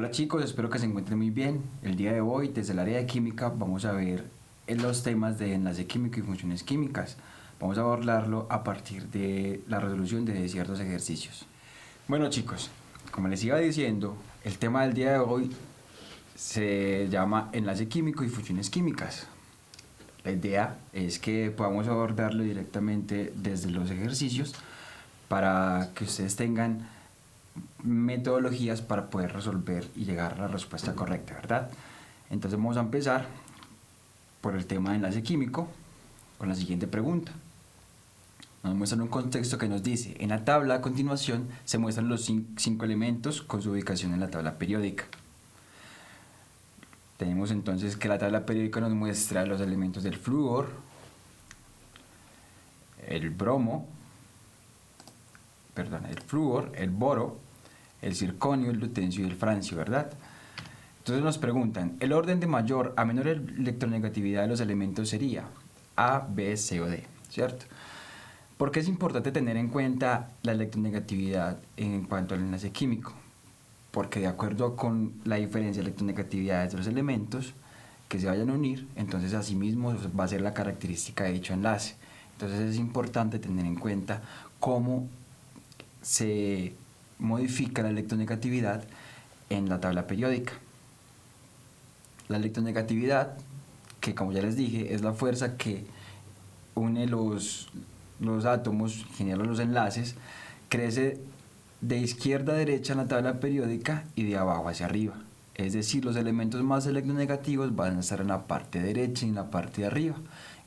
Hola chicos, espero que se encuentren muy bien. El día de hoy, desde el área de química, vamos a ver los temas de enlace químico y funciones químicas. Vamos a abordarlo a partir de la resolución de ciertos ejercicios. Bueno chicos, como les iba diciendo, el tema del día de hoy se llama enlace químico y funciones químicas. La idea es que podamos abordarlo directamente desde los ejercicios para que ustedes tengan metodologías para poder resolver y llegar a la respuesta correcta, ¿verdad? Entonces vamos a empezar por el tema de enlace químico con la siguiente pregunta. Nos muestran un contexto que nos dice: en la tabla a continuación se muestran los 5 elementos con su ubicación en la tabla periódica. Tenemos entonces que la tabla periódica nos muestra los elementos del flúor, el flúor, el boro, el circonio, el lutencio y el francio, ¿verdad? Entonces nos preguntan, el orden de mayor a menor electronegatividad de los elementos sería A, B, C o D, ¿cierto? ¿Por qué es importante tener en cuenta la electronegatividad en cuanto al enlace químico? Porque de acuerdo con la diferencia de electronegatividades de los elementos que se vayan a unir, entonces asimismo va a ser la característica de dicho enlace. Entonces es importante tener en cuenta cómo se modifica la electronegatividad en la tabla periódica. La electronegatividad, que como ya les dije, es la fuerza que une los átomos, genera los enlaces, crece de izquierda a derecha en la tabla periódica y de abajo hacia arriba. Es decir, los elementos más electronegativos van a estar en la parte derecha y en la parte de arriba,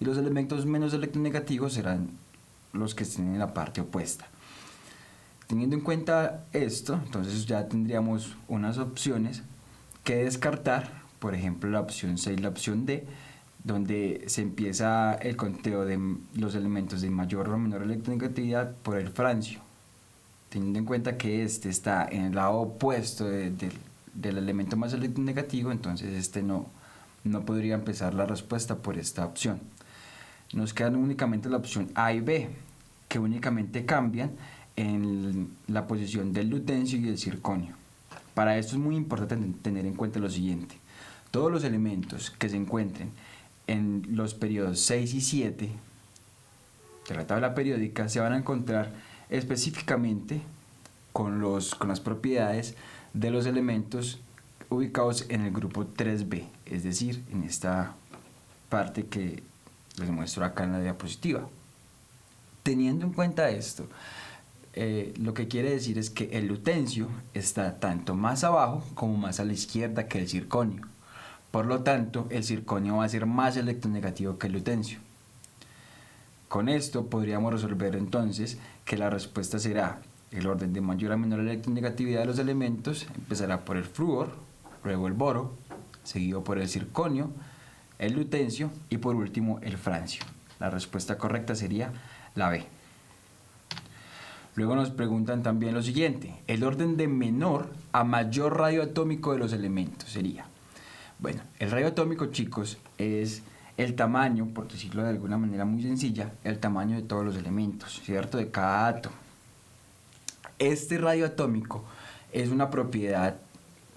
y los elementos menos electronegativos serán los que estén en la parte opuesta. Teniendo en cuenta esto, entonces ya tendríamos unas opciones que descartar, por ejemplo la opción C y la opción D, donde se empieza el conteo de los elementos de mayor o menor electronegatividad por el francio, teniendo en cuenta que este está en el lado opuesto del elemento más electronegativo, entonces este no podría empezar la respuesta por esta opción. Nos quedan únicamente la opción A y B, que únicamente cambian en la posición del lutencio y del circonio. Para esto es muy importante tener en cuenta lo siguiente: todos los elementos que se encuentren en los periodos 6 y 7 de la tabla periódica se van a encontrar específicamente con las propiedades de los elementos ubicados en el grupo 3B, es decir, en esta parte que les muestro acá en la diapositiva. Teniendo en cuenta esto, lo que quiere decir es que el lutencio está tanto más abajo como más a la izquierda que el circonio. Por lo tanto, el circonio va a ser más electronegativo que el lutencio. Con esto podríamos resolver entonces que la respuesta será el orden de mayor a menor electronegatividad de los elementos. Empezará por el flúor, luego el boro, seguido por el circonio, el lutencio y por último el francio. La respuesta correcta sería la B. Luego nos preguntan también lo siguiente: el orden de menor a mayor radio atómico de los elementos sería. Bueno, el radio atómico, chicos, es el tamaño, por decirlo de alguna manera muy sencilla, el tamaño de todos los elementos, ¿cierto? De cada átomo. Este radio atómico es una propiedad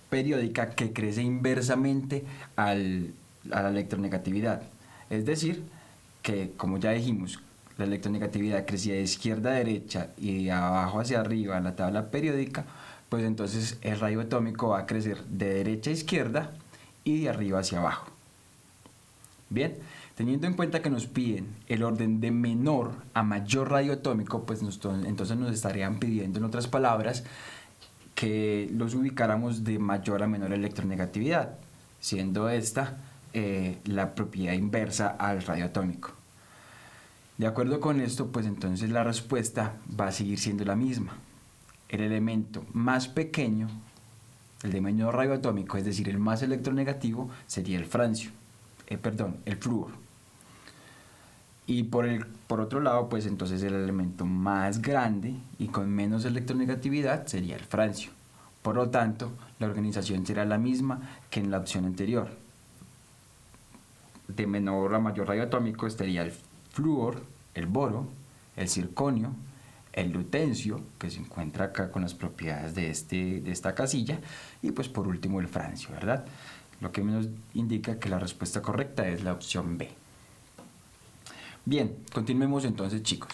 periódica que crece inversamente a la electronegatividad. Es decir, que como ya dijimos, la electronegatividad crecía de izquierda a derecha y de abajo hacia arriba en la tabla periódica, pues entonces el radio atómico va a crecer de derecha a izquierda y de arriba hacia abajo. Bien, teniendo en cuenta que nos piden el orden de menor a mayor radio atómico, pues entonces nos estarían pidiendo, en otras palabras, que los ubicáramos de mayor a menor electronegatividad, siendo esta la propiedad inversa al radio atómico. De acuerdo con esto, pues entonces la respuesta va a seguir siendo la misma. El elemento más pequeño, el de menor radio atómico, es decir, el más electronegativo, sería el francio, el flúor. Y por otro lado, pues entonces el elemento más grande y con menos electronegatividad sería el francio. Por lo tanto, la organización será la misma que en la opción anterior. De menor a mayor radio atómico estaría el flúor, el boro, el circonio, el lutencio, que se encuentra acá con las propiedades de esta casilla, y pues por último el francio, ¿verdad? Lo que nos indica que la respuesta correcta es la opción B. Bien, continuemos entonces, chicos.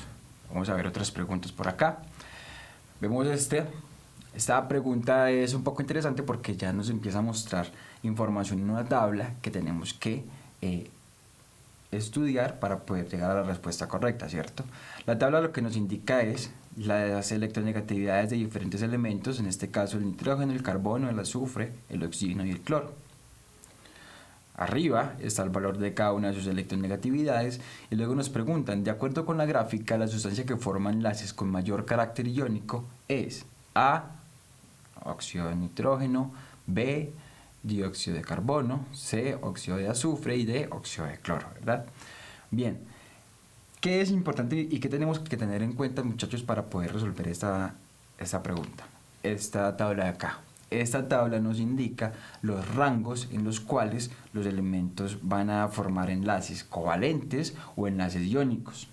Vamos a ver otras preguntas por acá. Vemos esta pregunta es un poco interesante porque ya nos empieza a mostrar información en una tabla que tenemos que estudiar para poder llegar a la respuesta correcta, ¿cierto? La tabla lo que nos indica es las electronegatividades de diferentes elementos, en este caso el nitrógeno, el carbono, el azufre, el oxígeno y el cloro. Arriba está el valor de cada una de sus electronegatividades y luego nos preguntan, de acuerdo con la gráfica, la sustancia que forma enlaces con mayor carácter iónico es A, óxido de nitrógeno, B, dióxido de carbono, C, óxido de azufre y D, óxido de cloro, ¿verdad? Bien, ¿qué es importante y qué tenemos que tener en cuenta, muchachos, para poder resolver esta pregunta? Esta tabla de acá. Esta tabla nos indica los rangos en los cuales los elementos van a formar enlaces covalentes o enlaces iónicos.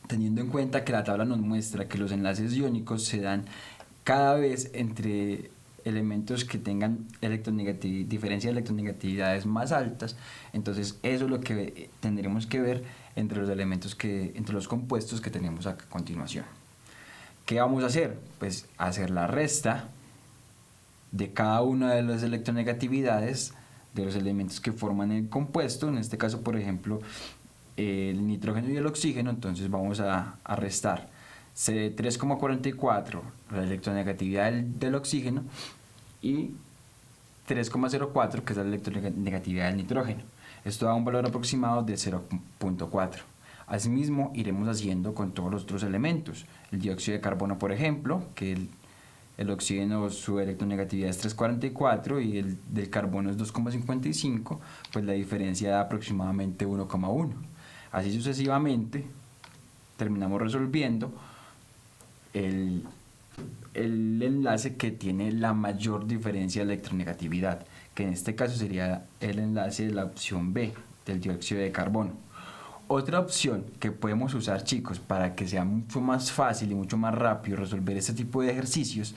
Teniendo en cuenta que la tabla nos muestra que los enlaces iónicos se dan cada vez entre elementos que tengan diferencia de electronegatividades más altas, entonces eso es lo que tendremos que ver entre los elementos entre los compuestos que tenemos a continuación. ¿Qué vamos a hacer? Pues hacer la resta de cada una de las electronegatividades de los elementos que forman el compuesto, en este caso por ejemplo el nitrógeno y el oxígeno, entonces vamos a restar 3,44 la electronegatividad del oxígeno y 3,04 que es la electronegatividad del nitrógeno. Esto da un valor aproximado de 0,4. Asimismo iremos haciendo con todos los otros elementos. El dióxido de carbono, por ejemplo, que el oxígeno, su electronegatividad es 3,44 y el del carbono es 2,55, pues la diferencia da aproximadamente 1,1. Así sucesivamente terminamos resolviendo el enlace que tiene la mayor diferencia de electronegatividad, que en este caso sería el enlace de la opción B, del dióxido de carbono. Otra opción que podemos usar, chicos, para que sea mucho más fácil y mucho más rápido resolver este tipo de ejercicios,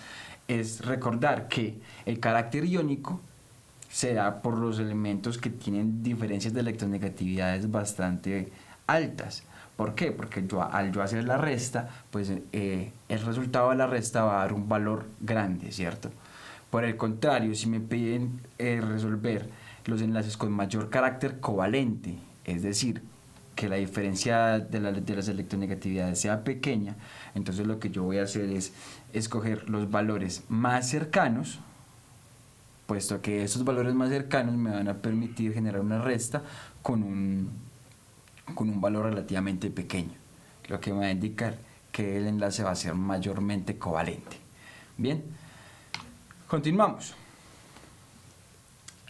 es recordar que el carácter iónico se da por los elementos que tienen diferencias de electronegatividades bastante altas. ¿Por qué? Porque al yo hacer la resta, pues el resultado de la resta va a dar un valor grande, ¿cierto? Por el contrario, si me piden resolver los enlaces con mayor carácter covalente, es decir, que la diferencia de las electronegatividades sea pequeña, entonces lo que yo voy a hacer es escoger los valores más cercanos, puesto que esos valores más cercanos me van a permitir generar una resta con un valor relativamente pequeño, lo que me va a indicar que el enlace va a ser mayormente covalente. Bien, continuamos.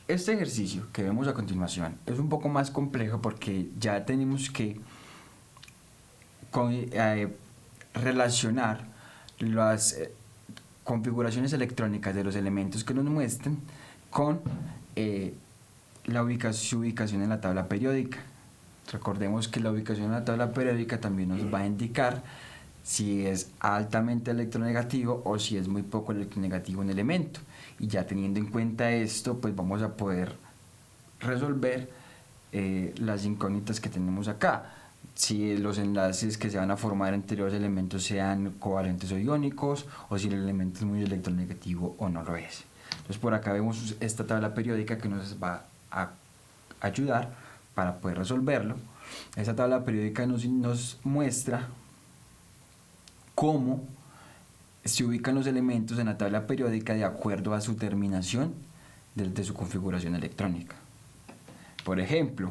Este ejercicio que vemos a continuación es un poco más complejo porque ya tenemos que relacionar las configuraciones electrónicas de los elementos que nos muestren con su ubicación en la tabla periódica. Recordemos que la ubicación en la tabla periódica también nos va a indicar si es altamente electronegativo o si es muy poco electronegativo un elemento. Y ya teniendo en cuenta esto, pues vamos a poder resolver las incógnitas que tenemos acá. Si los enlaces que se van a formar entre los elementos sean covalentes o iónicos, o si el elemento es muy electronegativo o no lo es. Entonces por acá vemos esta tabla periódica que nos va a ayudar para poder resolverlo. Esta tabla periódica nos muestra cómo se ubican los elementos en la tabla periódica de acuerdo a su terminación de su configuración electrónica. Por ejemplo,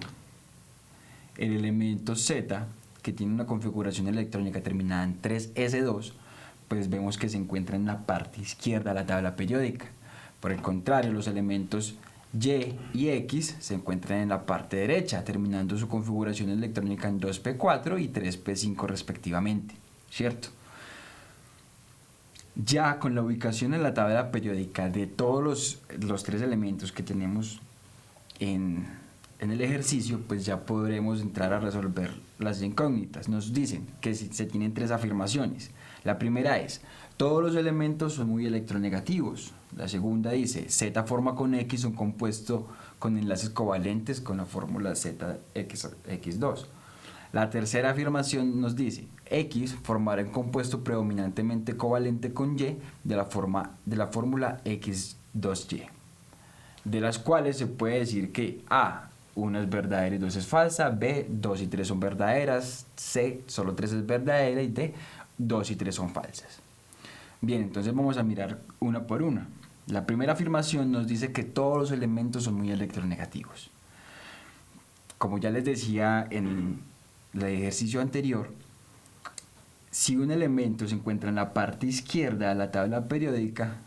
el elemento Z, que tiene una configuración electrónica terminada en 3s2, pues vemos que se encuentra en la parte izquierda de la tabla periódica. Por el contrario, los elementos Y y X se encuentran en la parte derecha, terminando su configuración electrónica en 2p4 y 3p5 respectivamente, ¿cierto? Ya con la ubicación en la tabla periódica de todos los tres elementos que tenemos en en el ejercicio, pues ya podremos entrar a resolver las incógnitas. Nos dicen que se tienen tres afirmaciones. La primera es, todos los elementos son muy electronegativos. La segunda dice, Z forma con X un compuesto con enlaces covalentes con la fórmula ZX2. La tercera afirmación nos dice, X formará un compuesto predominantemente covalente con Y de la fórmula X2Y, de las cuales se puede decir que A, 1 es verdadera y 2 es falsa, B, 2 y 3 son verdaderas, C, solo 3 es verdadera y D, 2 y 3 son falsas. Bien, entonces vamos a mirar una por una. La primera afirmación nos dice que todos los elementos son muy electronegativos. Como ya les decía en el ejercicio anterior, si un elemento se encuentra en la parte izquierda de la tabla periódica,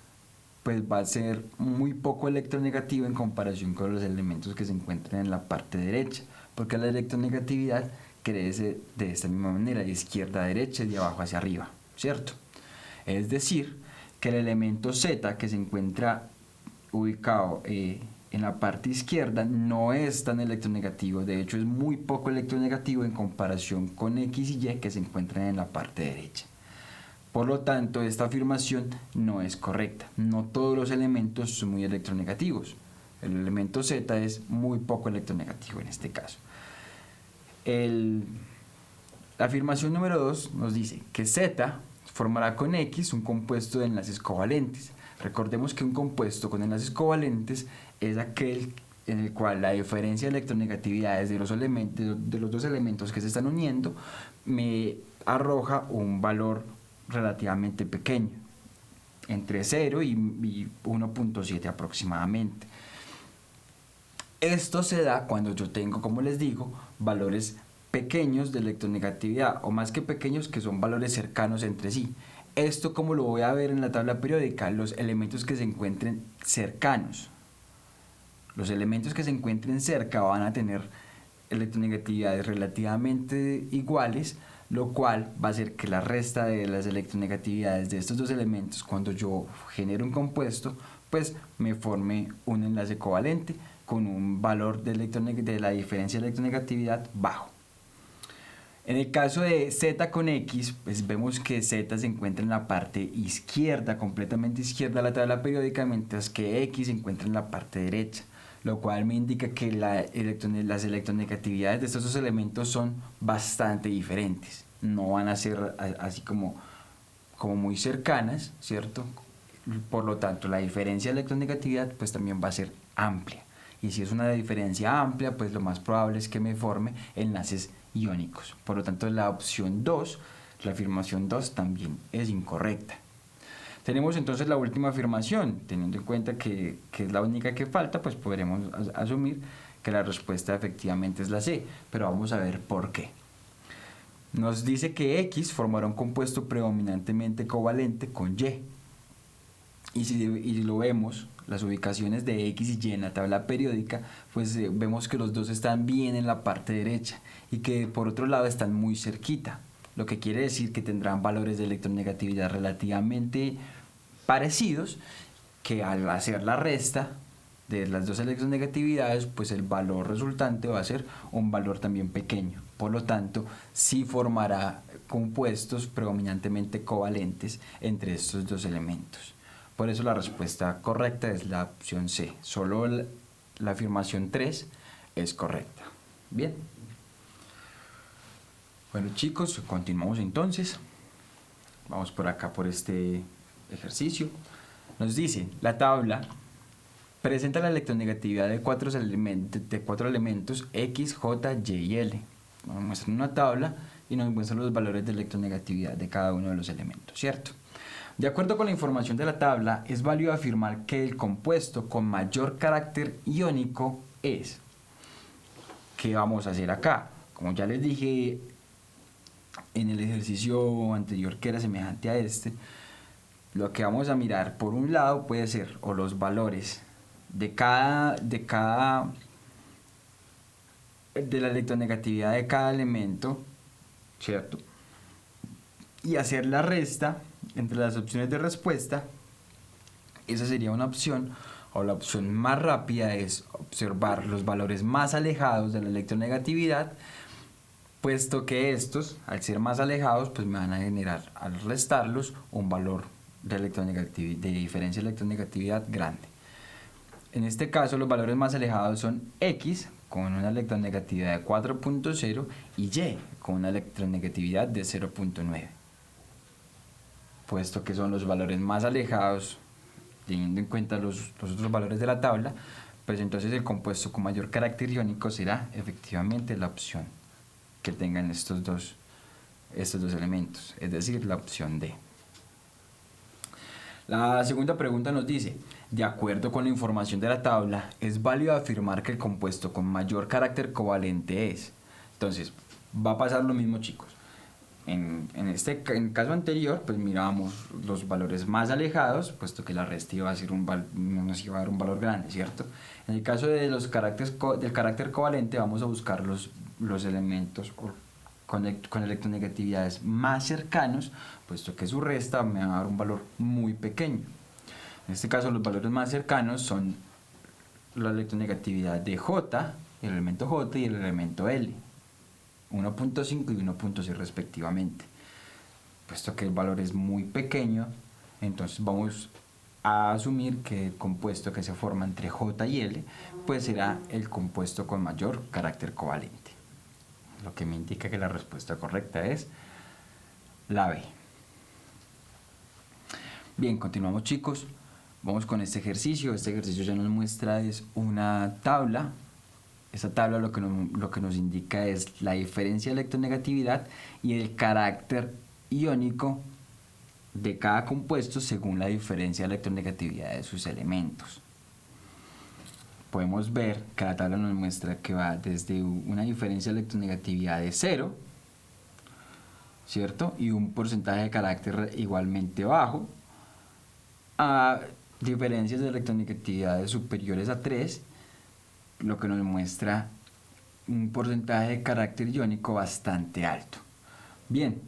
pues va a ser muy poco electronegativo en comparación con los elementos que se encuentran en la parte derecha, porque la electronegatividad crece de esta misma manera, de izquierda a derecha y de abajo hacia arriba, ¿cierto? Es decir, que el elemento Z que se encuentra ubicado en la parte izquierda no es tan electronegativo, de hecho es muy poco electronegativo en comparación con X y Y que se encuentran en la parte derecha. Por lo tanto, esta afirmación no es correcta. No todos los elementos son muy electronegativos. El elemento Z es muy poco electronegativo en este caso. La afirmación número 2 nos dice que Z formará con X un compuesto de enlaces covalentes. Recordemos que un compuesto con enlaces covalentes es aquel en el cual la diferencia de electronegatividades de los dos elementos que se están uniendo me arroja un valor relativamente pequeño, entre 0 y 1.7 aproximadamente. Esto se da cuando yo tengo, como les digo, valores pequeños de electronegatividad, o más que pequeños, que son valores cercanos entre sí. Esto, como lo voy a ver en la tabla periódica, los elementos que se encuentren cercanos. Los elementos que se encuentren cerca van a tener electronegatividades relativamente iguales, lo cual va a hacer que la resta de las electronegatividades de estos dos elementos, cuando yo genero un compuesto, pues me forme un enlace covalente con un valor de la diferencia de electronegatividad bajo. En el caso de Z con X, pues vemos que Z se encuentra en la parte izquierda, completamente izquierda de la tabla periódica, mientras que X se encuentra en la parte derecha, lo cual me indica que las electronegatividades de estos dos elementos son bastante diferentes. No van a ser así como muy cercanas, ¿cierto? Por lo tanto, la diferencia de electronegatividad pues también va a ser amplia. Y si es una diferencia amplia, pues lo más probable es que me forme enlaces iónicos. Por lo tanto, la opción 2, la afirmación 2 también es incorrecta. Tenemos entonces la última afirmación, teniendo en cuenta que es la única que falta, pues podremos asumir que la respuesta efectivamente es la C, pero vamos a ver por qué. Nos dice que X formará un compuesto predominantemente covalente con Y. Y si lo vemos, las ubicaciones de X y Y en la tabla periódica, pues vemos que los dos están bien en la parte derecha y que por otro lado están muy cerquita, lo que quiere decir que tendrán valores de electronegatividad relativamente parecidos, que al hacer la resta de las dos electronegatividades, pues el valor resultante va a ser un valor también pequeño. Por lo tanto, sí formará compuestos predominantemente covalentes entre estos dos elementos. Por eso la respuesta correcta es la opción C. Solo la afirmación 3 es correcta. Bien. Bueno, chicos, continuamos entonces. Vamos por acá por este ejercicio. Nos dice, la tabla presenta la electronegatividad de cuatro elementos X, J, Y y L. Nos muestra una tabla y nos muestra los valores de electronegatividad de cada uno de los elementos, ¿cierto? De acuerdo con la información de la tabla, es válido afirmar que el compuesto con mayor carácter iónico es. ¿Qué vamos a hacer acá? Como ya les dije en el ejercicio anterior que era semejante a este, lo que vamos a mirar por un lado puede ser o los valores de la electronegatividad de cada elemento, ¿cierto? Y hacer la resta entre las opciones de respuesta. Esa sería una opción, o la opción más rápida es observar los valores más alejados de la electronegatividad, puesto que estos, al ser más alejados, pues me van a generar, al restarlos, un valor de diferencia de electronegatividad grande. En este caso, los valores más alejados son X, con una electronegatividad de 4.0, y Y, con una electronegatividad de 0.9. Puesto que son los valores más alejados, teniendo en cuenta los otros valores de la tabla, pues entonces el compuesto con mayor carácter iónico será efectivamente la opción que tengan estos dos elementos, es decir, la opción D. La segunda pregunta nos dice: de acuerdo con la información de la tabla, ¿es válido afirmar que el compuesto con mayor carácter covalente es? Entonces, va a pasar lo mismo, chicos. En el caso anterior, pues mirábamos los valores más alejados, puesto que la resta nos iba a dar un valor grande, ¿cierto? En el caso de del carácter covalente, vamos a buscar los elementos con electronegatividades más cercanos, puesto que su resta me va a dar un valor muy pequeño. En este caso, los valores más cercanos son la electronegatividad de J, el elemento J, y el elemento L, 1.5 y 1.6 respectivamente. Puesto que el valor es muy pequeño, entonces vamos a asumir que el compuesto que se forma entre J y L pues será el compuesto con mayor carácter covalente, lo que me indica que la respuesta correcta es la B. Bien, continuamos, chicos. Vamos con este ejercicio. Este ejercicio ya nos muestra es una tabla. Esta tabla lo que nos indica es la diferencia de electronegatividad y el carácter iónico de cada compuesto según la diferencia de electronegatividad de sus elementos. Podemos ver que la tabla nos muestra que va desde una diferencia de electronegatividad de 0, ¿cierto? Y un porcentaje de carácter igualmente bajo, a diferencias de electronegatividades superiores a 3, lo que nos muestra un porcentaje de carácter iónico bastante alto. Bien,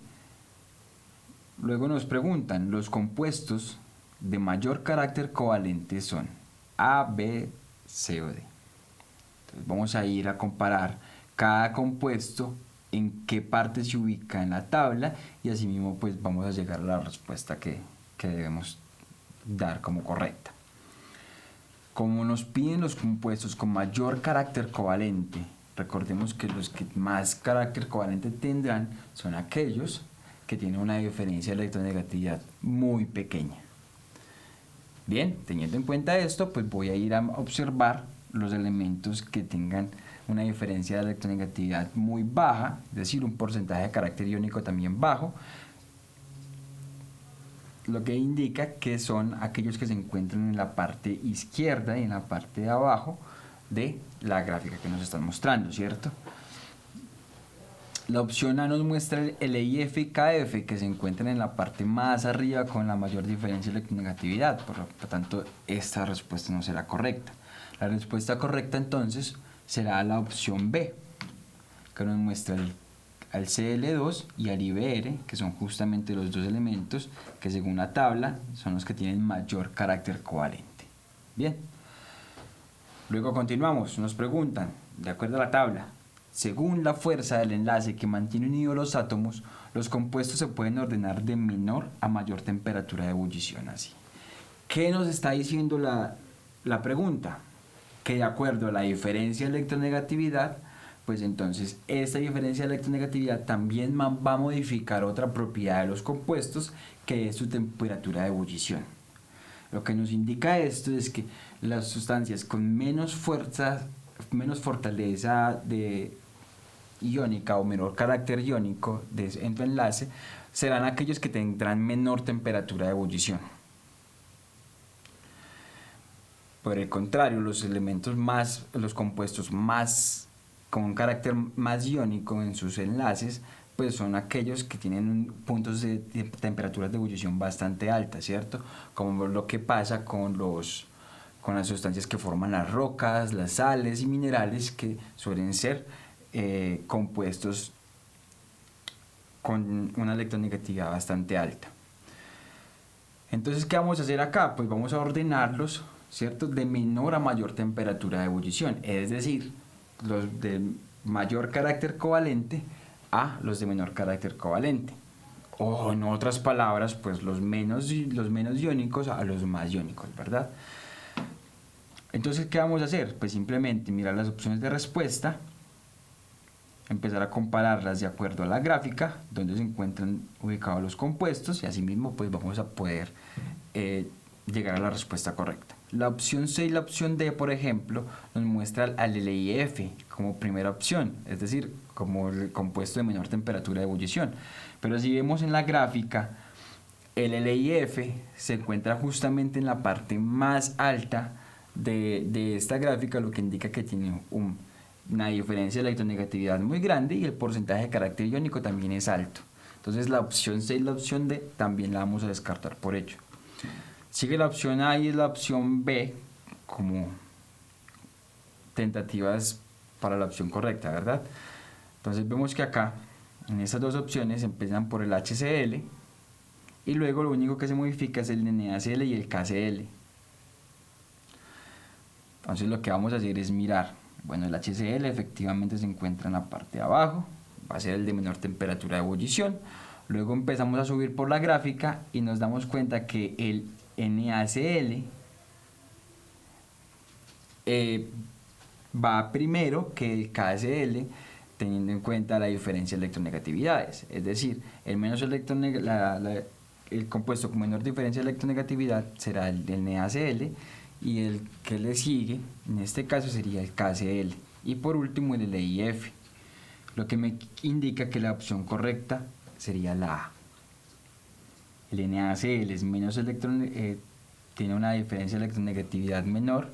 luego nos preguntan, los compuestos de mayor carácter covalente son A, B, C o D. Entonces vamos a ir a comparar cada compuesto en qué parte se ubica en la tabla y asimismo pues vamos a llegar a la respuesta que debemos dar como correcta. Como nos piden los compuestos con mayor carácter covalente, recordemos que los que más carácter covalente tendrán son aquellos que tienen una diferencia de electronegatividad muy pequeña. Bien, teniendo en cuenta esto, pues voy a ir a observar los elementos que tengan una diferencia de electronegatividad muy baja, es decir, un porcentaje de carácter iónico también bajo, lo que indica que son aquellos que se encuentran en la parte izquierda y en la parte de abajo de la gráfica que nos están mostrando, ¿cierto? La opción A nos muestra el EIF y KF que se encuentran en la parte más arriba con la mayor diferencia de electronegatividad, por lo tanto esta respuesta no será correcta. La respuesta correcta entonces será la opción B, que nos muestra al Cl2 y al IBr, que son justamente los dos elementos que según la tabla son los que tienen mayor carácter covalente. Bien, luego continuamos, nos preguntan, de acuerdo a la tabla, según la fuerza del enlace que mantiene unidos los átomos, los compuestos se pueden ordenar de menor a mayor temperatura de ebullición, así. ¿Qué nos está diciendo la pregunta? Que de acuerdo a la diferencia de electronegatividad, pues entonces esta diferencia de electronegatividad también va a modificar otra propiedad de los compuestos, que es su temperatura de ebullición. Lo que nos indica esto es que las sustancias con menos fortaleza iónica o menor carácter iónico en tu enlace serán aquellos que tendrán menor temperatura de ebullición. Por el contrario, los compuestos con un carácter más iónico en sus enlaces, pues son aquellos que tienen puntos de temperaturas de ebullición bastante altas, ¿cierto? Como lo que pasa con las sustancias que forman las rocas, las sales y minerales, que suelen ser compuestos con una electronegatividad bastante alta. Entonces, ¿qué vamos a hacer acá? Pues vamos a ordenarlos ¿cierto? De menor a mayor temperatura de ebullición, es decir, los de mayor carácter covalente a los de menor carácter covalente. O en otras palabras, pues los menos iónicos a los más iónicos, ¿verdad? Entonces, ¿qué vamos a hacer? Pues simplemente mirar las opciones de respuesta, empezar a compararlas de acuerdo a la gráfica, donde se encuentran ubicados los compuestos, y asimismo pues vamos a poder llegar a la respuesta correcta. La opción C y la opción D, por ejemplo, nos muestra al LiF como primera opción, es decir, como el compuesto de menor temperatura de ebullición. Pero si vemos en la gráfica, el LiF se encuentra justamente en la parte más alta de esta gráfica, lo que indica que tiene una diferencia de electronegatividad muy grande y el porcentaje de carácter iónico también es alto. Entonces la opción C y la opción D también la vamos a descartar por hecho. Sigue la opción A y la opción B como tentativas para la opción correcta, ¿verdad? Entonces vemos que acá, en estas dos opciones, empiezan por el HCl y luego lo único que se modifica es el NaCl y el KCl. Entonces lo que vamos a hacer es mirar, bueno, el HCl efectivamente se encuentra en la parte de abajo, va a ser el de menor temperatura de ebullición. Luego empezamos a subir por la gráfica y nos damos cuenta que el NaCl va primero que el KCl, teniendo en cuenta la diferencia de electronegatividades. Es decir, el compuesto con menor diferencia de electronegatividad será el del NaCl y el que le sigue, en este caso, sería el KCl. Y por último el LiF, lo que me indica que la opción correcta sería la A. El NaCl es menos tiene una diferencia de electronegatividad menor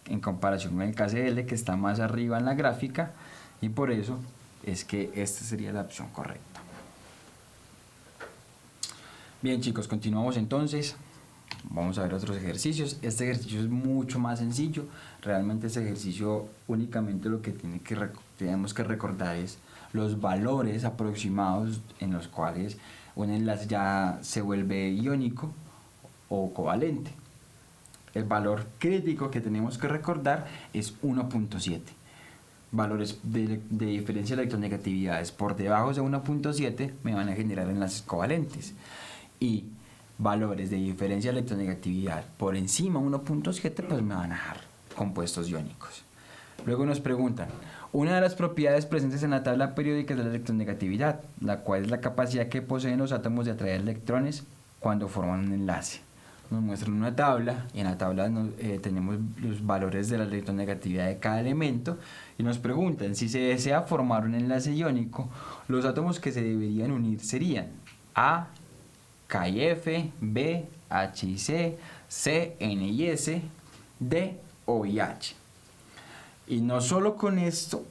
en comparación con el KCl, que está más arriba en la gráfica, y por eso es que esta sería la opción correcta. Bien, chicos, continuamos entonces. Vamos a ver otros ejercicios. Este ejercicio es mucho más sencillo. Realmente este ejercicio únicamente lo que tenemos que recordar es los valores aproximados en los cuales un enlace ya se vuelve iónico o covalente. El valor crítico que tenemos que recordar es 1.7. Valores de diferencia de electronegatividades por debajo de 1.7 me van a generar enlaces covalentes. Y valores de diferencia de electronegatividad por encima de 1.7 pues me van a dejar compuestos iónicos. Luego nos preguntan, una de las propiedades presentes en la tabla periódica es la electronegatividad, la cual es la capacidad que poseen los átomos de atraer electrones cuando forman un enlace. Nos muestran una tabla y en la tabla tenemos los valores de la electronegatividad de cada elemento y nos preguntan, si se desea formar un enlace iónico, los átomos que se deberían unir serían A, K y F, B, H y C, C, N y S, D, O y H. Y no solo con esto,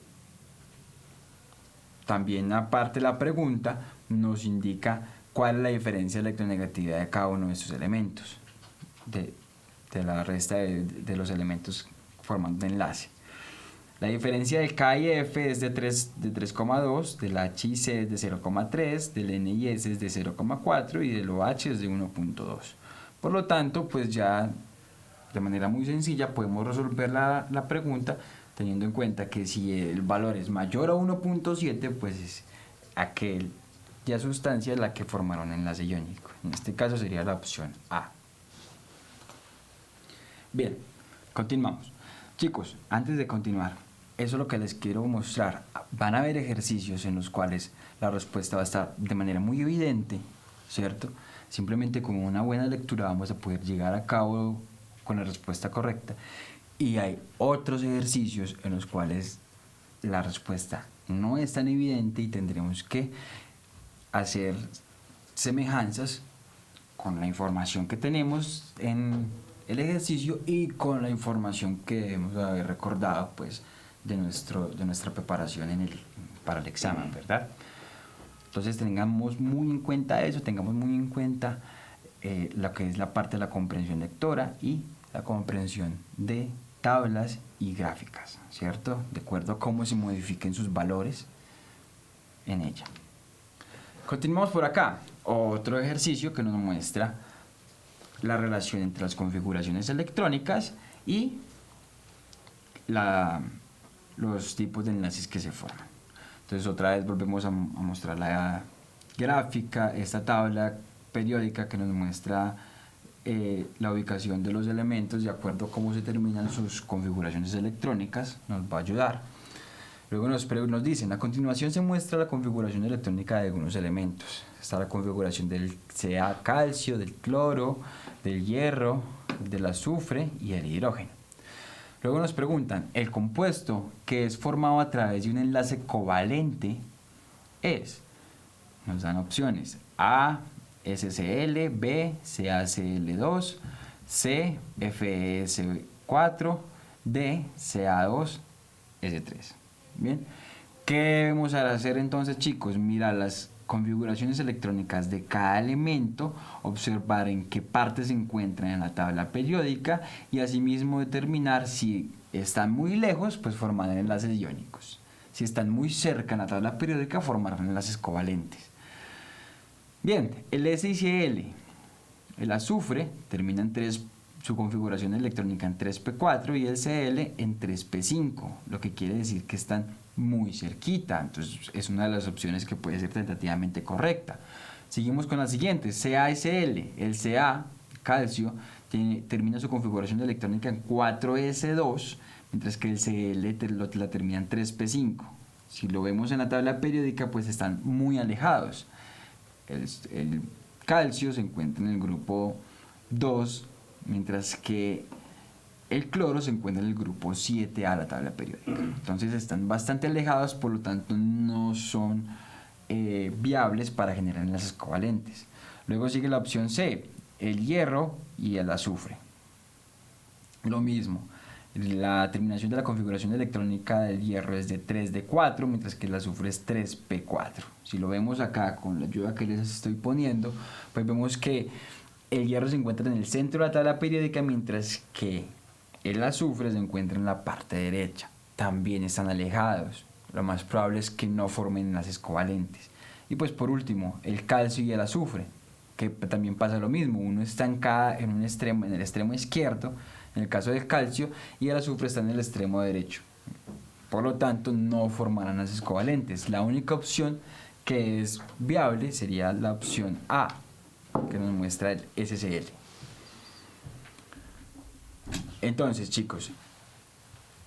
también aparte la pregunta nos indica cuál es la diferencia de electronegatividad de cada uno de estos elementos, de la resta de los elementos formando enlace. La diferencia del K y F es de 3,2, del H y C es de 0,3, del N y S es de 0,4 y del OH es de 1,2. Por lo tanto, pues ya de manera muy sencilla podemos resolver la pregunta teniendo en cuenta que si el valor es mayor a 1.7, pues es aquella sustancia la que formaron enlace iónico. En este caso sería la opción A. Bien, continuamos. Chicos, antes de continuar, eso es lo que les quiero mostrar. Van a haber ejercicios en los cuales la respuesta va a estar de manera muy evidente, ¿cierto? Simplemente con una buena lectura vamos a poder llegar a cabo con la respuesta correcta. Y hay otros ejercicios en los cuales la respuesta no es tan evidente y tendremos que hacer semejanzas con la información que tenemos en el ejercicio y con la información que debemos haber recordado pues de nuestra preparación para el examen, ¿verdad? Entonces tengamos muy en cuenta eso, tengamos muy en cuenta lo que es la parte de la comprensión lectora y la comprensión de tablas y gráficas, ¿cierto? De acuerdo a cómo se modifiquen sus valores en ella. Continuamos por acá, otro ejercicio que nos muestra la relación entre las configuraciones electrónicas y los tipos de enlaces que se forman. Entonces otra vez volvemos a mostrar la gráfica, esta tabla periódica que nos muestra la ubicación de los elementos de acuerdo a cómo se terminan sus configuraciones electrónicas, nos va a ayudar. Luego nos dicen, a continuación se muestra la configuración electrónica de algunos elementos. Está la configuración del Ca calcio, del cloro, del hierro, del azufre y el hidrógeno. Luego nos preguntan, el compuesto que es formado a través de un enlace covalente nos dan opciones A, SCl, B, CaCl2, C, FeS4, D, Ca2S3. Bien, ¿qué debemos hacer entonces, chicos? Mirar las configuraciones electrónicas de cada elemento, observar en qué parte se encuentran en la tabla periódica y asimismo determinar si están muy lejos, pues formar enlaces iónicos. Si están muy cerca en la tabla periódica, formarán enlaces covalentes. Bien, el SiCl, el azufre, termina en su configuración electrónica en 3p4 y el Cl en 3p5, lo que quiere decir que están muy cerquita. Entonces es una de las opciones que puede ser tentativamente correcta. Seguimos con la siguiente, CaSl, el Ca, calcio, termina su configuración electrónica en 4s2, mientras que el Cl la termina en 3p5. Si lo vemos en la tabla periódica, pues están muy alejados. El calcio se encuentra en el grupo 2, mientras que el cloro se encuentra en el grupo 7A de la tabla periódica. Entonces están bastante alejados, por lo tanto no son viables para generar enlaces covalentes. Luego sigue la opción C, el hierro y el azufre. Lo mismo, la terminación de la configuración electrónica del hierro es de 3d4, mientras que el azufre es 3p4. Si lo vemos acá con la ayuda que les estoy poniendo, pues vemos que el hierro se encuentra en el centro de la tabla periódica, mientras que el azufre se encuentra en la parte derecha. También están alejados. Lo más probable es que no formen enlaces covalentes. Y pues por último, el calcio y el azufre, que también pasa lo mismo. Uno está en un extremo, en el extremo izquierdo, en el caso del calcio, y el azufre está en el extremo derecho. Por lo tanto, no formarán enlaces covalentes. La única opción que es viable sería la opción A, que nos muestra el SCl. Entonces, chicos,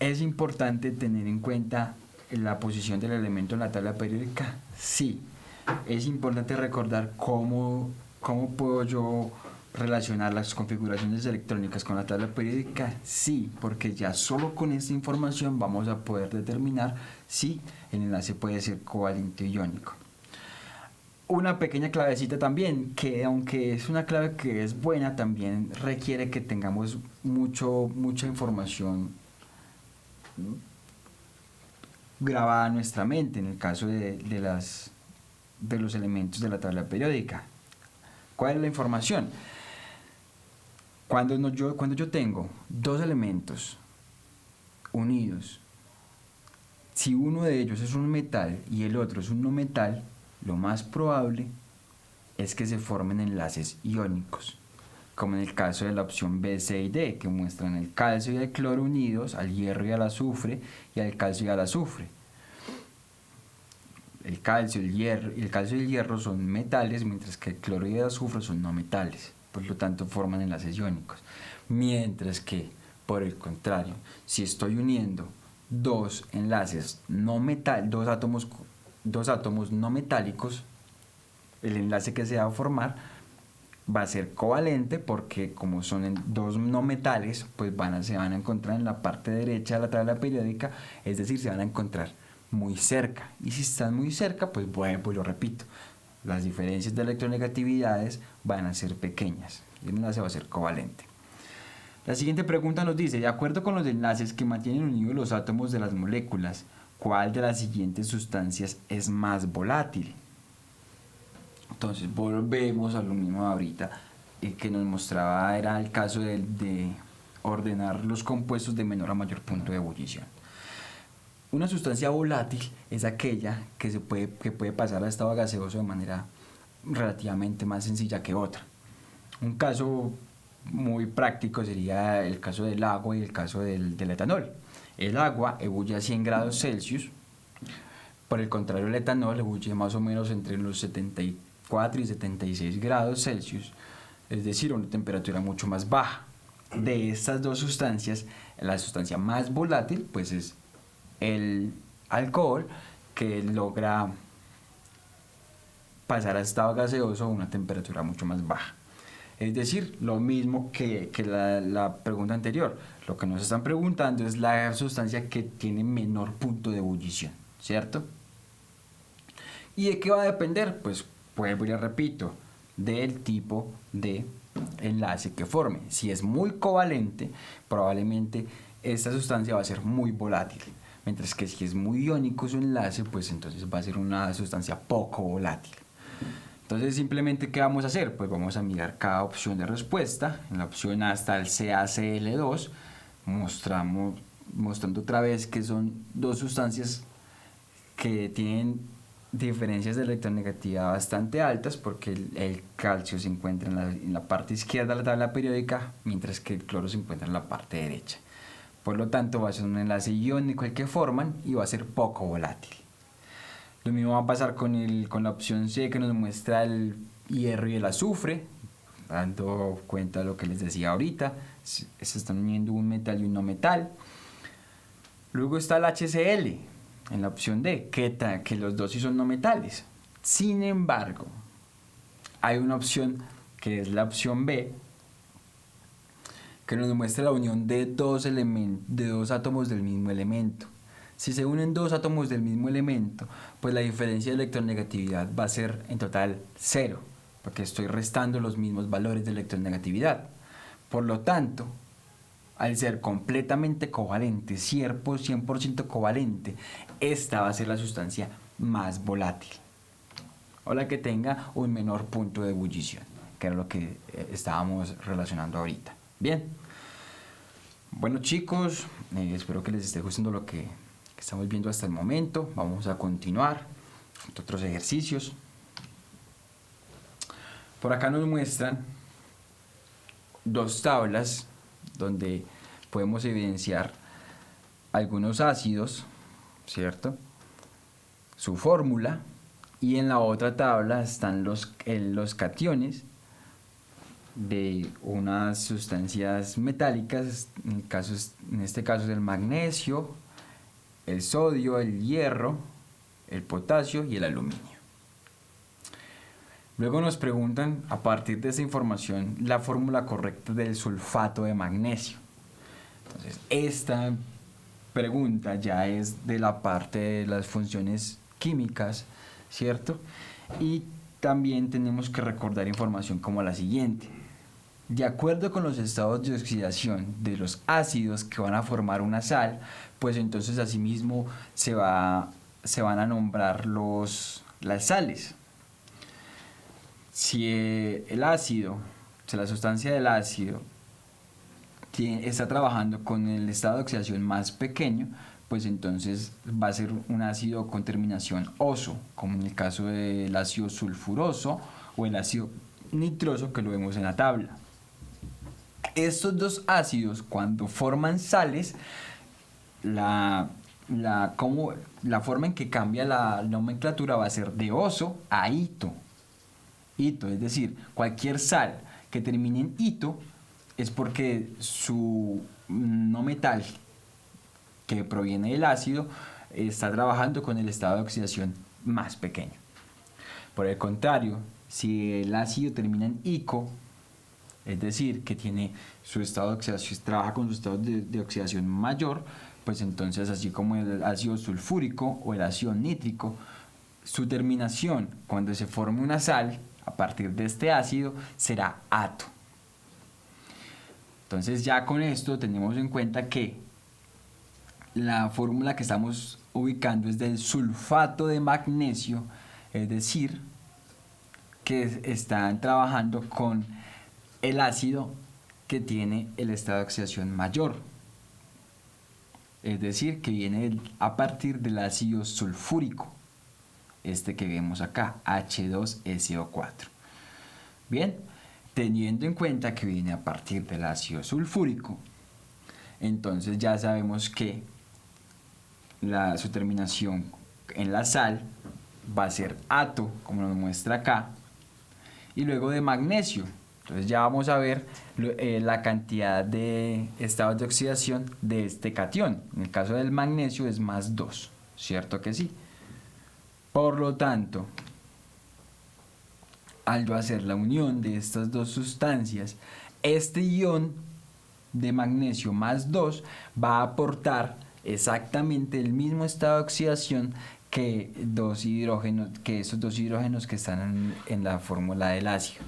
¿es importante tener en cuenta la posición del elemento en la tabla periódica? Sí. Es importante recordar cómo puedo yo relacionar las configuraciones electrónicas con la tabla periódica. Sí, porque ya solo con esta información vamos a poder determinar si el enlace puede ser covalente o iónico. Una pequeña clavecita también, que aunque es una clave que es buena, también requiere que tengamos mucha información grabada en nuestra mente, en el caso de los elementos de la tabla periódica. ¿Cuál es la información? Cuando yo tengo dos elementos unidos, si uno de ellos es un metal y el otro es un no metal, lo más probable es que se formen enlaces iónicos, como en el caso de la opción B, C y D, que muestran el calcio y el cloro unidos al hierro y al azufre y al calcio y al azufre. El calcio y el hierro son metales, mientras que el cloro y el azufre son no metales, por lo tanto forman enlaces iónicos. Mientras que, por el contrario, si estoy uniendo dos enlaces dos átomos no metálicos, el enlace que se va a formar va a ser covalente, porque como son dos no metales, pues se van a encontrar en la parte derecha de la tabla periódica, es decir, se van a encontrar muy cerca. Y si están muy cerca, pues lo repito, las diferencias de electronegatividades van a ser pequeñas y el enlace va a ser covalente. La siguiente pregunta nos dice, de acuerdo con los enlaces que mantienen unidos los átomos de las moléculas, ¿cuál de las siguientes sustancias es más volátil? Entonces volvemos a lo mismo de ahorita, que nos mostraba, era el caso de ordenar los compuestos de menor a mayor punto de ebullición. Una sustancia volátil es aquella que puede pasar a estado gaseoso de manera relativamente más sencilla que otra. Un caso muy práctico sería el caso del agua y el caso del etanol. El agua ebulle a 100 grados Celsius, por el contrario el etanol ebulle más o menos entre los 74 y 76 grados Celsius, es decir, una temperatura mucho más baja. De estas dos sustancias, la sustancia más volátil pues es el alcohol, que logra pasar a estado gaseoso a una temperatura mucho más baja. Es decir, lo mismo que la pregunta anterior. Lo que nos están preguntando es la sustancia que tiene menor punto de ebullición, ¿cierto? ¿Y de qué va a depender? Pues vuelvo y repito, del tipo de enlace que forme. Si es muy covalente, probablemente esta sustancia va a ser muy volátil. Mientras que si es muy iónico su enlace, pues entonces va a ser una sustancia poco volátil. Entonces simplemente, ¿qué vamos a hacer? Pues vamos a mirar cada opción de respuesta. En la opción A está el CaCl2, mostrando otra vez que son dos sustancias que tienen diferencias de electronegatividad bastante altas, porque el calcio se encuentra en la parte izquierda de la tabla periódica, mientras que el cloro se encuentra en la parte derecha. Por lo tanto, va a ser un enlace iónico el que forman y va a ser poco volátil. Lo mismo va a pasar con la opción C, que nos muestra el hierro y el azufre, dando cuenta de lo que les decía ahorita. Se están uniendo un metal y un no metal. Luego está el HCl, en la opción D, que los dos sí son no metales. Sin embargo, hay una opción que es la opción B, que nos muestra la unión de dos átomos del mismo elemento. Si se unen dos átomos del mismo elemento, pues la diferencia de electronegatividad va a ser en total 0, porque estoy restando los mismos valores de electronegatividad. Por lo tanto, al ser completamente covalente, 100% covalente, esta va a ser la sustancia más volátil, o la que tenga un menor punto de ebullición, que era lo que estábamos relacionando ahorita. Bien, bueno chicos, espero que les esté gustando lo que estamos viendo hasta el momento. Vamos a continuar con otros ejercicios. Por acá nos muestran dos tablas donde podemos evidenciar algunos ácidos, ¿cierto? Su fórmula, y en la otra tabla están los cationes de unas sustancias metálicas, en este caso es el magnesio, el sodio, el hierro, el potasio y el aluminio. Luego nos preguntan, a partir de esa información, la fórmula correcta del sulfato de magnesio. Entonces, esta pregunta ya es de la parte de las funciones químicas, ¿cierto? Y también tenemos que recordar información como la siguiente. De acuerdo con los estados de oxidación de los ácidos que van a formar una sal, pues entonces asimismo se van a nombrar las sales. Si la sustancia del ácido está trabajando con el estado de oxidación más pequeño, pues entonces va a ser un ácido con terminación oso, como en el caso del ácido sulfuroso o el ácido nitroso, que lo vemos en la tabla. Estos dos ácidos, cuando forman sales, la forma en que cambia la nomenclatura va a ser de oso a ito. Ito, es decir, cualquier sal que termine en ito es porque su no metal, que proviene del ácido, está trabajando con el estado de oxidación más pequeño. Por el contrario, si el ácido termina en ico, es decir, que tiene su estado de oxidación, trabaja con su estado de oxidación mayor, pues entonces, así como el ácido sulfúrico o el ácido nítrico, su terminación, cuando se forme una sal a partir de este ácido, será ato. Entonces, ya con esto tenemos en cuenta que la fórmula que estamos ubicando es del sulfato de magnesio, es decir, que están trabajando con el ácido que tiene el estado de oxidación mayor, es decir, que viene a partir del ácido sulfúrico, este que vemos acá, H2SO4. Bien, teniendo en cuenta que viene a partir del ácido sulfúrico, entonces ya sabemos que su terminación en la sal va a ser ato, como nos muestra acá, y luego de magnesio. Entonces ya vamos a ver la cantidad de estados de oxidación de este catión. En el caso del magnesio es más 2, ¿cierto que sí? Por lo tanto, al yo hacer la unión de estas dos sustancias, este ion de magnesio más 2 va a aportar exactamente el mismo estado de oxidación que esos dos hidrógenos que están en la fórmula del ácido.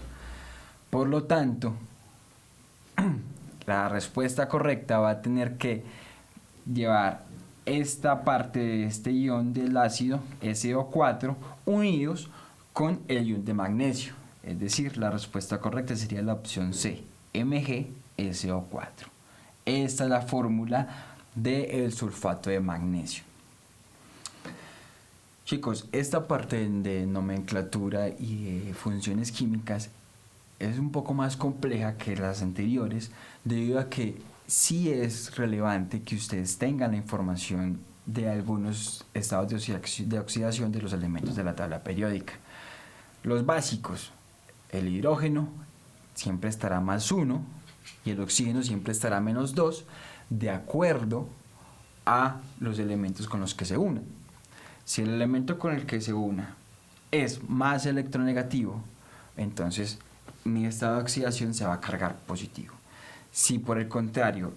Por lo tanto, la respuesta correcta va a tener que llevar esta parte de este ion del ácido SO4 unidos con el ion de magnesio. Es decir, la respuesta correcta sería la opción C, MgSO4. Esta es la fórmula del sulfato de magnesio. Chicos, esta parte de nomenclatura y de funciones químicas es un poco más compleja que las anteriores, debido a que sí es relevante que ustedes tengan la información de algunos estados de oxidación de los elementos de la tabla periódica. Los básicos: el hidrógeno siempre estará más 1 y el oxígeno siempre estará menos 2, de acuerdo a los elementos con los que se unen. Si el elemento con el que se una es más electronegativo, entonces mi estado de oxidación se va a cargar positivo. Si por el contrario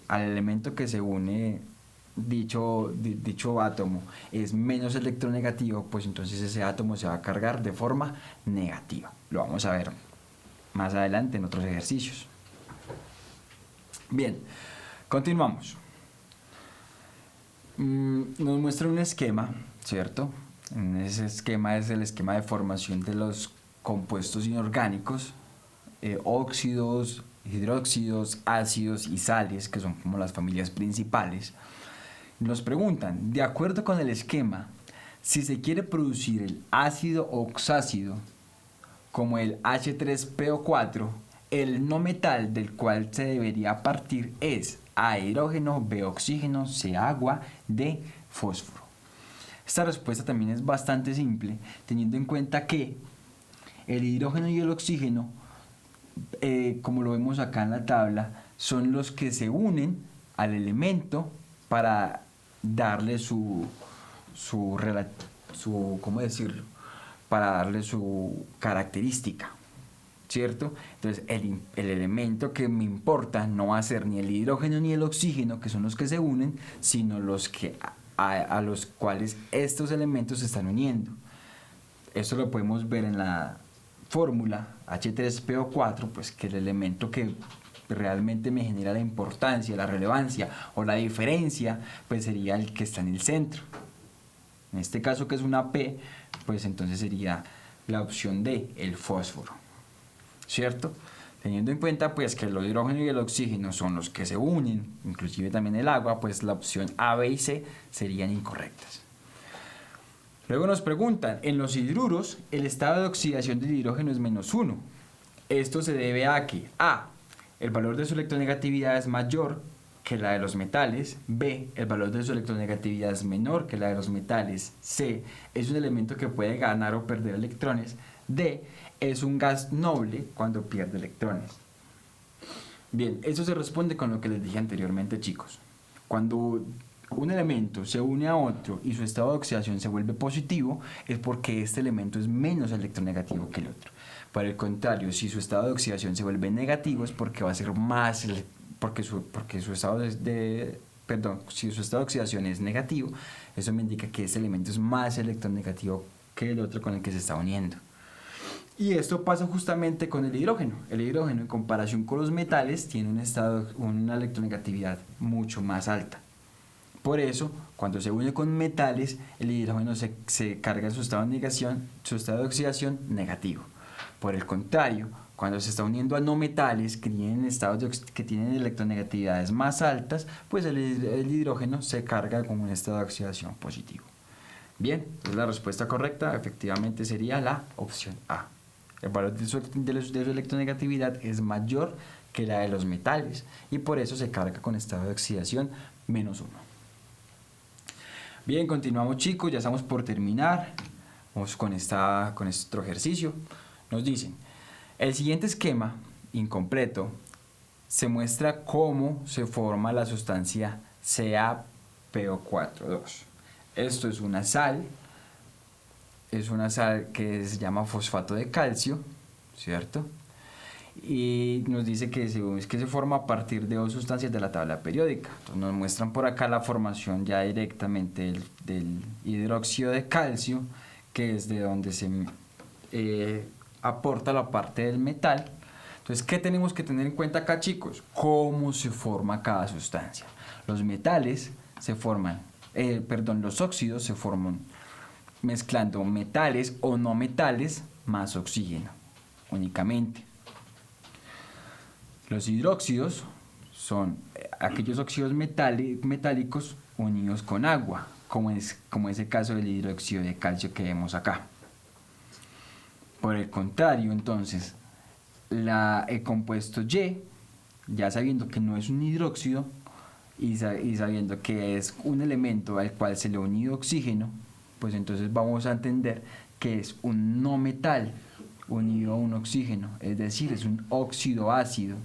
al elemento que se une dicho átomo es menos electronegativo, pues entonces ese átomo se va a cargar de forma negativa. Lo vamos a ver más adelante en otros ejercicios. Bien, continuamos. Nos muestra un esquema, ¿cierto? En ese esquema es el esquema de formación de los compuestos inorgánicos, óxidos, hidróxidos, ácidos y sales, que son como las familias principales. Nos preguntan, de acuerdo con el esquema, si se quiere producir el ácido oxácido, como el H3PO4, el no metal del cual se debería partir es A, hidrógeno, B, oxígeno, C, agua, D, fósforo. Esta respuesta también es bastante simple, teniendo en cuenta que el hidrógeno y el oxígeno, como lo vemos acá en la tabla, son los que se unen al elemento para darle ¿cómo decirlo? Para darle su característica, ¿cierto? Entonces el elemento que me importa no va a ser ni el hidrógeno ni el oxígeno, que son los que se unen, sino los que a los cuales estos elementos se están uniendo. Esto lo podemos ver en la fórmula H3PO4, pues que el elemento que realmente me genera la importancia, la relevancia o la diferencia, pues sería el que está en el centro. En este caso, que es una P, pues entonces sería la opción D, el fósforo, ¿cierto? Teniendo en cuenta pues que el hidrógeno y el oxígeno son los que se unen, inclusive también el agua, pues la opción A, B y C serían incorrectas. Luego nos preguntan, en los hidruros el estado de oxidación del hidrógeno es menos 1. Esto se debe a que A, el valor de su electronegatividad es mayor que la de los metales. B, el valor de su electronegatividad es menor que la de los metales. C, es un elemento que puede ganar o perder electrones. D, es un gas noble cuando pierde electrones. Bien, eso se responde con lo que les dije anteriormente, chicos. Cuando un elemento se une a otro y su estado de oxidación se vuelve positivo, es porque este elemento es menos electronegativo que el otro. Por el contrario, si su estado de oxidación se vuelve negativo, es porque va a ser más, si su estado de oxidación es negativo, eso me indica que este elemento es más electronegativo que el otro con el que se está uniendo. Y esto pasa justamente con el hidrógeno. El hidrógeno, en comparación con los metales, tiene una electronegatividad mucho más alta. Por eso, cuando se une con metales, el hidrógeno se carga en su estado de oxidación negativo. Por el contrario, cuando se está uniendo a no metales que tienen electronegatividades más altas, pues el hidrógeno se carga con un estado de oxidación positivo. Bien, entonces la respuesta correcta efectivamente sería la opción A, El valor de su electronegatividad es mayor que la de los metales y por eso se carga con estado de oxidación -1. Bien, continuamos chicos, ya estamos por terminar. Vamos con este ejercicio. Nos dicen, el siguiente esquema incompleto se muestra cómo se forma la sustancia CaPO4,2. Esto es una sal que se llama fosfato de calcio, ¿cierto? Y nos dice que se forma a partir de dos sustancias de la tabla periódica. Entonces nos muestran por acá la formación ya directamente del hidróxido de calcio, que es de donde se aporta la parte del metal. Entonces, ¿qué tenemos que tener en cuenta acá, chicos? ¿Cómo se forma cada sustancia? Los metales se forman, los óxidos se forman mezclando metales o no metales más oxígeno únicamente. Los hidróxidos son aquellos óxidos metálicos unidos con agua, como es el caso del hidróxido de calcio que vemos acá. Por el contrario, entonces, el compuesto Y, ya sabiendo que no es un hidróxido y sabiendo que es un elemento al cual se le ha unido oxígeno, pues entonces vamos a entender que es un no metal unido a un oxígeno, es decir, es un óxido ácido,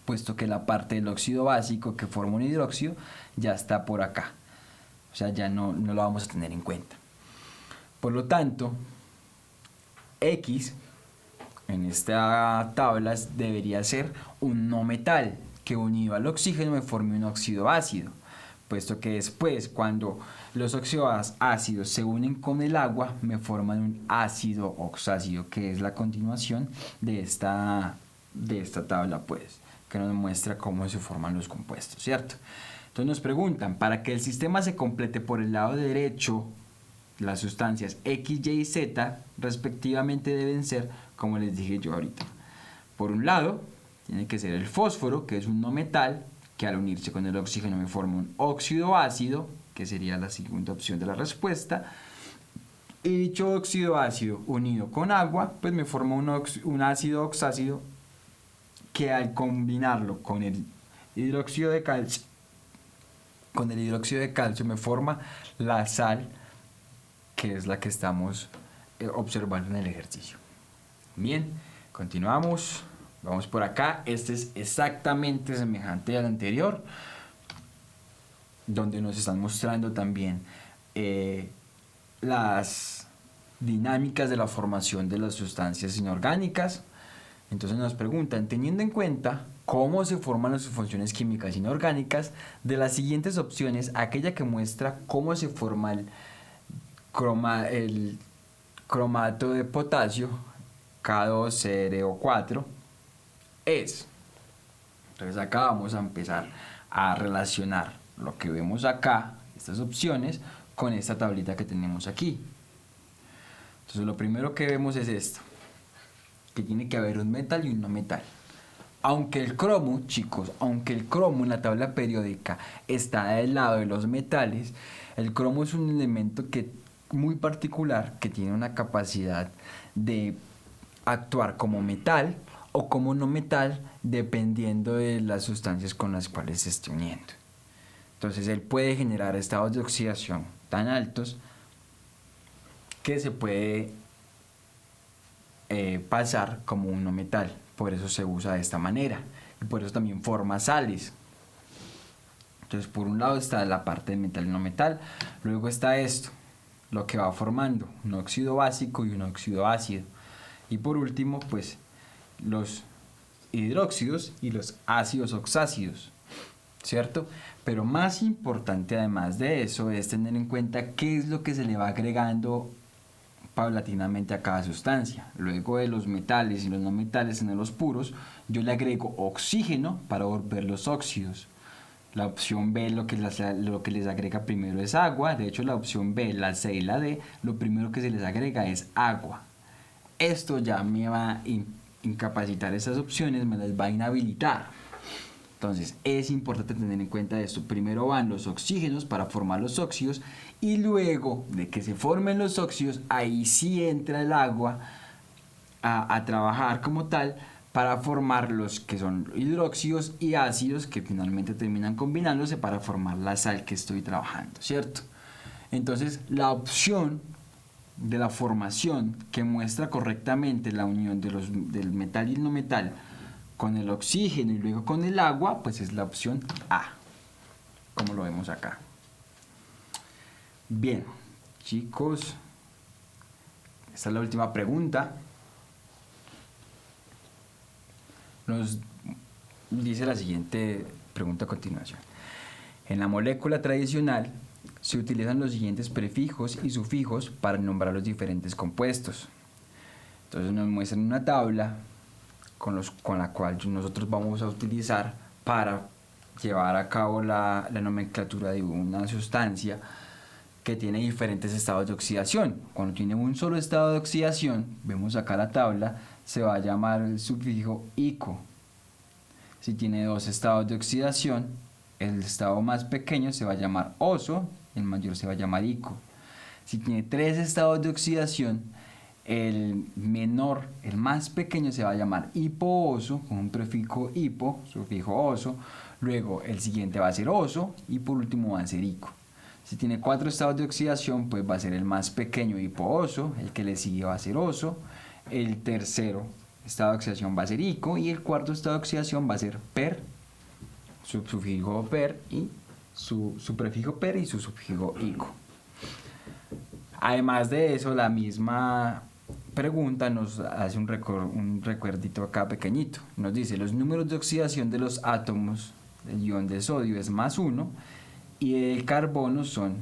puesto que la parte del óxido básico que forma un hidróxido ya está por acá, o sea, ya no lo vamos a tener en cuenta. Por lo tanto, X en esta tabla debería ser un no metal que unido al oxígeno me forme un óxido ácido, puesto que después cuando los óxidos ácidos se unen con el agua me forman un ácido oxácido, que es la continuación de esta tabla, pues, que nos muestra cómo se forman los compuestos, ¿cierto? Entonces nos preguntan, para que el sistema se complete por el lado derecho, las sustancias X, Y y Z respectivamente deben ser, como les dije yo ahorita. Por un lado, tiene que ser el fósforo, que es un no metal, que al unirse con el oxígeno me forma un óxido ácido, que sería la segunda opción de la respuesta. Y dicho óxido ácido unido con agua, pues me forma un ácido oxácido que al combinarlo con el hidróxido de calcio, me forma la sal, que es la que estamos observando en el ejercicio. Bien, continuamos. Vamos por acá. Este es exactamente semejante al anterior, donde nos están mostrando también las dinámicas de la formación de las sustancias inorgánicas. Entonces nos preguntan, teniendo en cuenta cómo se forman las funciones químicas inorgánicas, de las siguientes opciones, aquella que muestra cómo se forma el cromato de potasio, K2CrO4, es. Entonces acá vamos a empezar a relacionar lo que vemos acá, estas opciones, con esta tablita que tenemos aquí. Entonces lo primero que vemos es esto, que tiene que haber un metal y un no metal. Aunque el cromo, chicos, en la tabla periódica está del lado de los metales, el cromo es un elemento muy particular que tiene una capacidad de actuar como metal o como no metal dependiendo de las sustancias con las cuales se esté uniendo. Entonces él puede generar estados de oxidación tan altos que se puede pasar como un no metal. Por eso se usa de esta manera y por eso también forma sales. Entonces por un lado está la parte de metal y no metal, luego está esto, lo que va formando un óxido básico y un óxido ácido, y por último pues los hidróxidos y los ácidos oxácidos, ¿cierto? Pero más importante además de eso es tener en cuenta qué es lo que se le va agregando paulatinamente a cada sustancia. Luego de los metales y los no metales en los puros, yo le agrego oxígeno para volver los óxidos. La opción B lo que les agrega primero es agua. De hecho la opción B, la C y la D, lo primero que se les agrega es agua. Esto ya me va a incapacitar esas opciones, me las va a inhabilitar. Entonces es importante tener en cuenta esto. Primero van los oxígenos para formar los óxidos y luego de que se formen los óxidos, ahí sí entra el agua a trabajar como tal para formar los que son hidróxidos y ácidos que finalmente terminan combinándose para formar la sal que estoy trabajando, ¿cierto? Entonces la opción de la formación que muestra correctamente la unión del metal y el no metal con el oxígeno y luego con el agua, pues es la opción A, como lo vemos acá. Bien, chicos, esta es la última pregunta. Nos dice la siguiente pregunta a continuación. En la molécula tradicional se utilizan los siguientes prefijos y sufijos para nombrar los diferentes compuestos. Entonces nos muestran una tabla con la cual nosotros vamos a utilizar para llevar a cabo la nomenclatura de una sustancia que tiene diferentes estados de oxidación. Cuando tiene un solo estado de oxidación, vemos acá la tabla, se va a llamar el sufijo ico. Si tiene dos estados de oxidación, el estado más pequeño se va a llamar oso, el mayor se va a llamar ico. Si tiene tres estados de oxidación, el menor, el más pequeño se va a llamar hipooso, con un prefijo hipo, sufijo oso. Luego el siguiente va a ser oso y por último va a ser ico. Si tiene cuatro estados de oxidación, pues va a ser el más pequeño hipooso, el que le sigue va a ser oso, el tercero estado de oxidación va a ser ico y el cuarto estado de oxidación va a ser per, su sufijo per y su prefijo per y su sufijo ico. Además de eso, la misma pregunta nos hace un recuerdito acá pequeñito. Nos dice, los números de oxidación de los átomos del ion de sodio es +1 y el carbono son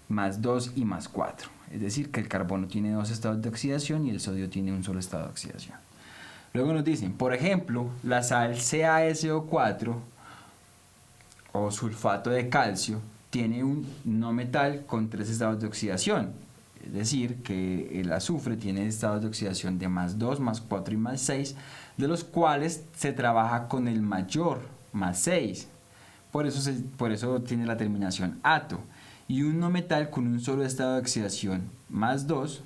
+2 y +4. Es decir, que el carbono tiene dos estados de oxidación y el sodio tiene un solo estado de oxidación. Luego nos dicen, por ejemplo, la sal CaSO4 o sulfato de calcio tiene un no metal con 3 estados de oxidación. Es decir, que el azufre tiene estados de oxidación de +2, +4 y +6, de los cuales se trabaja con el mayor, +6. Por eso tiene la terminación ato. Y un no metal con un solo estado de oxidación, +2,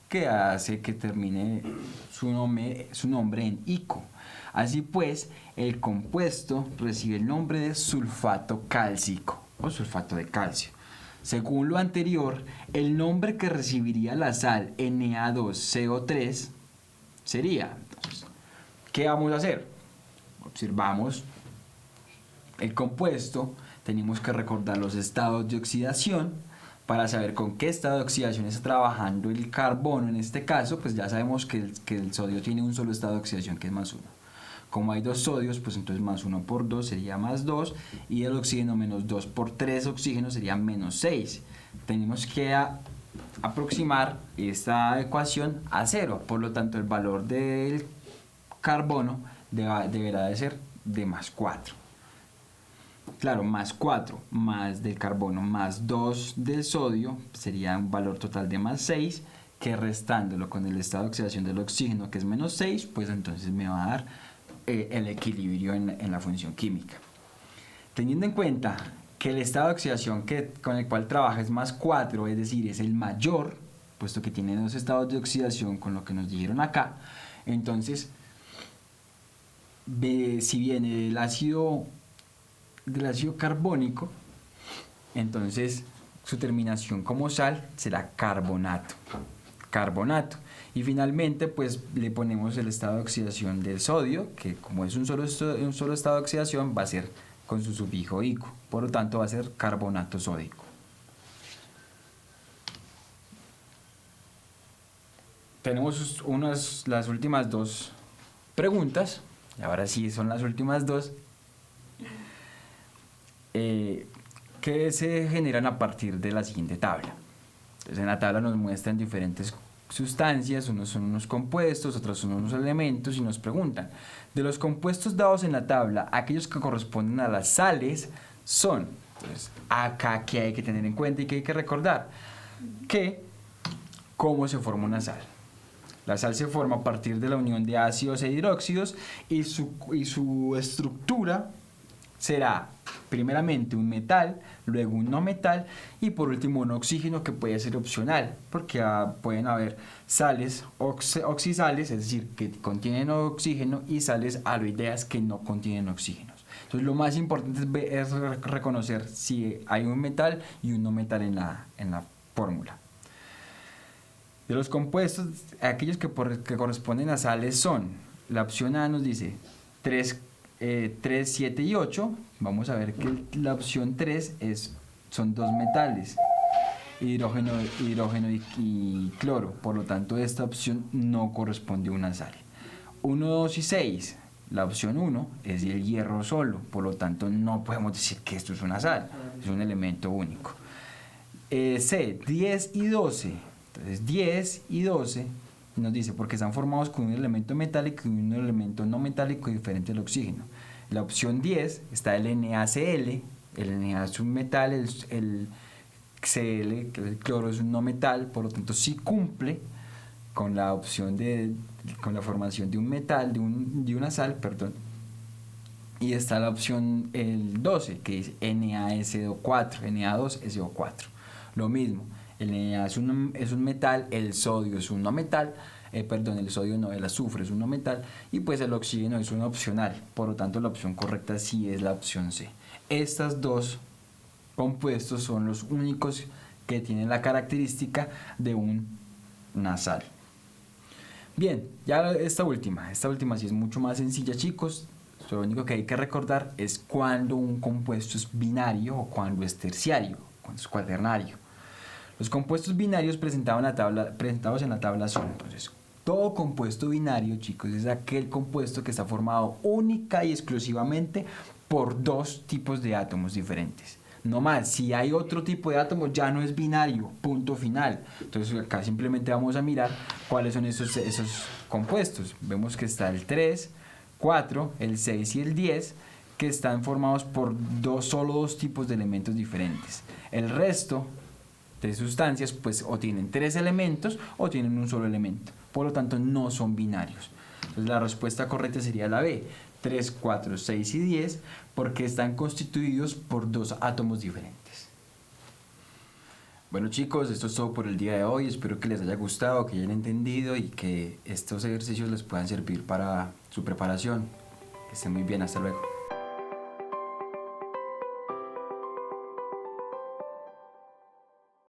que hace que termine su nombre en ico. Así pues, el compuesto recibe el nombre de sulfato cálcico o sulfato de calcio. Según lo anterior, el nombre que recibiría la sal Na2CO3 sería, entonces, ¿qué vamos a hacer? Observamos el compuesto, tenemos que recordar los estados de oxidación para saber con qué estado de oxidación está trabajando el carbono. En este caso, pues ya sabemos que el sodio tiene un solo estado de oxidación que es +1. Como hay dos sodios, pues entonces +1 por 2 sería +2 y el oxígeno -2 por 3 oxígenos sería -6. Tenemos que aproximar esta ecuación a 0, por lo tanto el valor del carbono deberá de ser de +4. Claro, +4 más del carbono +2 del sodio sería un valor total de +6, que restándolo con el estado de oxidación del oxígeno que es -6, pues entonces me va a dar el equilibrio en la función química. Teniendo en cuenta que el estado de oxidación con el cual trabaja es +4, es decir, es el mayor, puesto que tiene dos estados de oxidación con lo que nos dijeron acá, entonces, si viene del ácido carbónico, entonces su terminación como sal será carbonato. Y finalmente pues le ponemos el estado de oxidación del sodio, que como es un solo estado de oxidación va a ser con su sufijo ico, por lo tanto va a ser carbonato sódico. Tenemos las últimas dos preguntas, y ahora sí son las últimas dos, que se generan a partir de la siguiente tabla. Entonces en la tabla nos muestran diferentes sustancias, unos son unos compuestos, otros son unos elementos y nos preguntan, de los compuestos dados en la tabla, aquellos que corresponden a las sales son, entonces acá que hay que tener en cuenta y que hay que recordar, que cómo se forma una sal. La sal se forma a partir de la unión de ácidos e hidróxidos y su estructura será primeramente un metal, luego un no metal y por último un oxígeno, que puede ser opcional porque pueden haber sales oxisales, es decir, que contienen oxígeno, y sales aloideas que no contienen oxígenos. Entonces lo más importante es reconocer si hay un metal y un no metal en la fórmula. De los compuestos, aquellos que corresponden a sales son, la opción A nos dice 3, 7 y 8. Vamos a ver que la opción 3 son dos metales, hidrógeno y cloro. Por lo tanto, esta opción no corresponde a una sal. 1, 2 y 6. La opción 1 es el hierro solo. Por lo tanto, no podemos decir que esto es una sal. Es un elemento único. C, 10 y 12. Entonces 10 y 12 nos dice porque están formados con un elemento metálico y un elemento no metálico diferente al oxígeno. La opción 10 está el NaCl. El Na es un metal, el Cl, que el cloro, es un no metal, por lo tanto sí cumple con la opción con la formación de un metal, de una sal, perdón. Y está la opción el 12, que es NaSO4, Na2SO4. Lo mismo, el Na es un metal, el sodio es un no metal, el sodio no, el azufre es un no metal, y pues el oxígeno es un opcional. Por lo tanto, la opción correcta sí es la opción C. Estas dos compuestos son los únicos que tienen la característica de una sal. Bien, ya esta última sí es mucho más sencilla, chicos. Lo único que hay que recordar es cuando un compuesto es binario o cuando es terciario, cuando es cuaternario. Los compuestos binarios presentados en la tabla son, entonces, todo compuesto binario, chicos, es aquel compuesto que está formado única y exclusivamente por dos tipos de átomos diferentes. No más, si hay otro tipo de átomos ya no es binario, punto final. Entonces acá simplemente vamos a mirar cuáles son esos compuestos. Vemos que está el 3, 4, el 6 y el 10, que están formados por solo dos tipos de elementos diferentes. El resto de sustancias pues o tienen tres elementos o tienen un solo elemento. Por lo tanto no son binarios. Entonces la respuesta correcta sería la B. 3, 4, 6 y 10, porque están constituidos por dos átomos diferentes. Bueno, chicos, esto es todo por el día de hoy. Espero que les haya gustado, que hayan entendido y que estos ejercicios les puedan servir para su preparación. Que estén muy bien, hasta luego.